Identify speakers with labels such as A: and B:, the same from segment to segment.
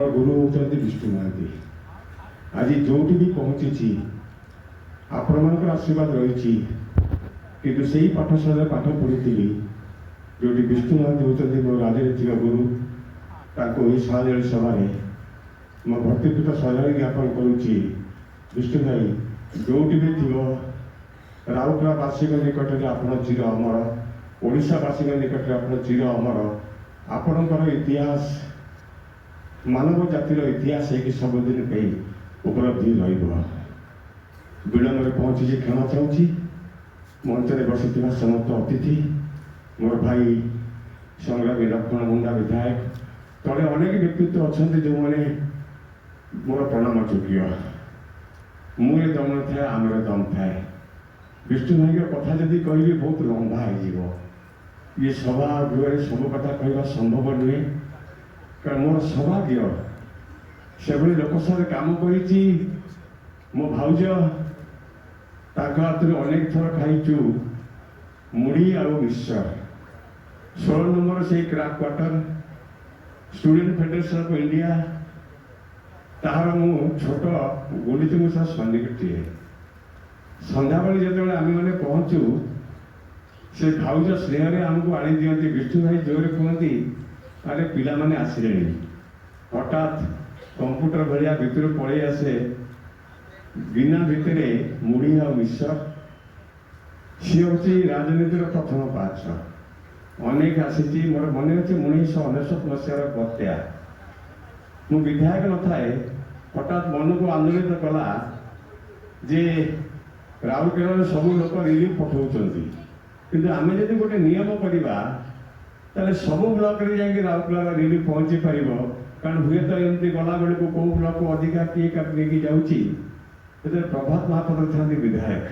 A: गुरु होती विष्णु महांती आज जो भी पहुँची आपण आशीर्वाद रही कि से पाठशाला पाठ पढ़ी जो विष्णु महांती होती मो राजनीतिक गुरु ताको साधारण सभा मो भक्तिपूत श्रद्धांजलि ज्ञापन करुच्ची विष्णु भाई जो भी थी राउरकेलावासी निकट में आप चिर अमर ओडावासी निकट में आप चिर अमर आपणकर इतिहास मानव जातिर इतिहास है कि सबुदिन उपलब्धि विलम्ब पहुंची क्षमा चाहूँगी मंच में बसी समस्त अतिथि मोर भाई संग्रामी लक्ष्मण मुंडा विधायक तले अनेक व्यक्तित्व अच्छा जो मैंने मोर प्रणाम योग्य मुझे दम न थाए आमर दम थाए विष्णु भाई कथा जदि कह बहुत लंबा हो ये सभा गृह सब कथा कहवा संभव नुहे कारण मोर सौभाग्य से लोक साथ कम कर मो भाउज हाथ अनेक थर खाईचु मुढ़ी आ मिक्सचर 16 नंबर से craft quarter student federation of India तार मु छोट गुलित मुसा सैनिकटे संध्या जो आम मैंने पहुँचू से भाउज स्नेह आमको आनी दिखती विष्णु भाई जोर कहती अरे पिला माने आसिले हठात कंप्यूटर भाया भितर पड़े आसे बिना भितर मुढ़ी आ मिक्सचर सी हूँ राजनीतिर प्रथम पार्श अनेक आसी मोर मन अच्छे 1999 मसीहार बत्या मु विधायक न थाए हठात मन को आंदोलित कला जे राउरकेला सब लोक रिलीफ पठाऊँ कि आम जब गोटे नियम करवा ताले सब ब्लॉक रे जाके राउरकेला रिलीफ पहुंची पार कारण हुए तो एमती गला बेल को कौ ब्लॉक को अधिका किए लेकिन जाऊँगी प्रभात महापात्र था विधायक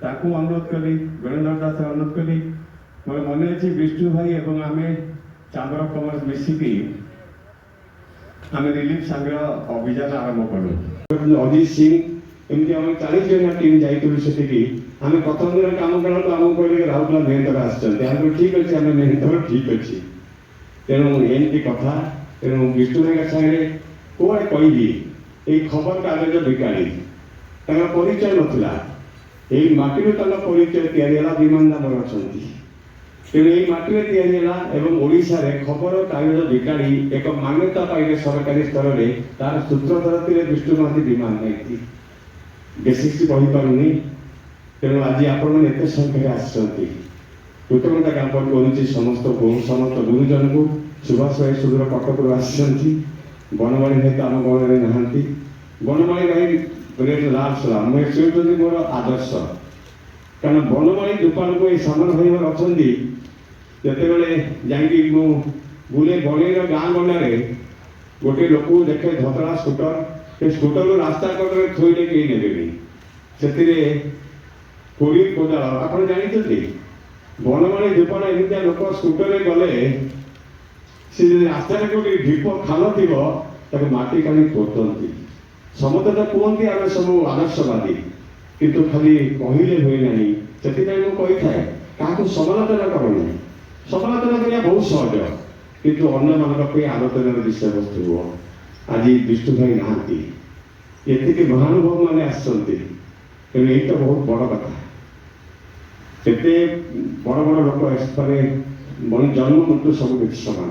A: ताकू अनुरोध कली वीरेन्द्र दास अनुरोध कली मोर मन अच्छे विष्णु भाई एवं आम चांबर ऑफ कॉमर्स मिसिकी आम रिलीफ संग्रह अभियान आरंभ कलु अजीत सिंह एमती आम 40 जन टीम जाइए आम प्रथम दिन कम कला आम कहले राउरकेला मेहनत आम ठीक अच्छे आम मेहनत ठीक अच्छे तेणु एमती कथा तेणु विष्णु भाई सागे कौड़े कहली ये खबर कागज बिकाड़ी परिचय नाला यही माटी परिचय या विमान नाम अच्छा तेणु यही माटी एवं ओडिशा रे खबर कागज बिकाड़ी एक मान्यता पाइले सरकारी स्तर में तार सूत्रधर विष्णु महांती विमान नहीं बेसिक्स कही पारुनी तेणु आज आपण एत संख्या आसती कृतज्ञता ज्ञापन करुच्ची समस्त गुरुजन को सुभाष भाई सुदूर कटक आसी बनमाणी भाई तो आम गण में नहांती बनमाणी भाई लाल सलाम मुझे मोर आदर्श कारण बनमाणी दुकान को ये सामान भाई अच्छा जिते जाकि बुले बड़े गाँ गंडारे गोटे लोक देखे धतरा स्कूटर से स्कूटर रास्ता कड़े थोड़े कहीं नेबे से कोड़ी कोदाल आप जानते बनमाणी दुकान एमती लोक स्कूटर गले सी रास्ता गोटे ढीप खाल थी माटी काढ़ी पोतती समस्त तो कहते आम सब आदर्शवादी किंतु खाली कहले हुए ना से मुझे क्या समालोचना करूना समालोचना करना बहुत सहज किंतु अन्य मान आलोचनार विषय वस्तु हो आज विष्णु भाई नहांती ये महानुभव मैंने आसते तेणु ये तो बहुत बड़ कथा केते बड़ बड़ लोक आसपारे जन्म मृत्यु सब किसी समान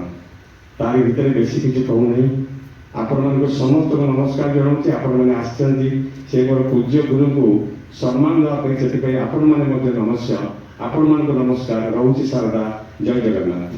A: तारी भितर बेसी किसी कहूना आपण मान समस्त को नमस्कार जनाऊँगी आपण मैंने आसती से मोर पूज्य गुरु को सम्मान देवाई आपण मैंने नमस्कार आपण मान नमस्कार रोची शारदा जय जगन्नाथ।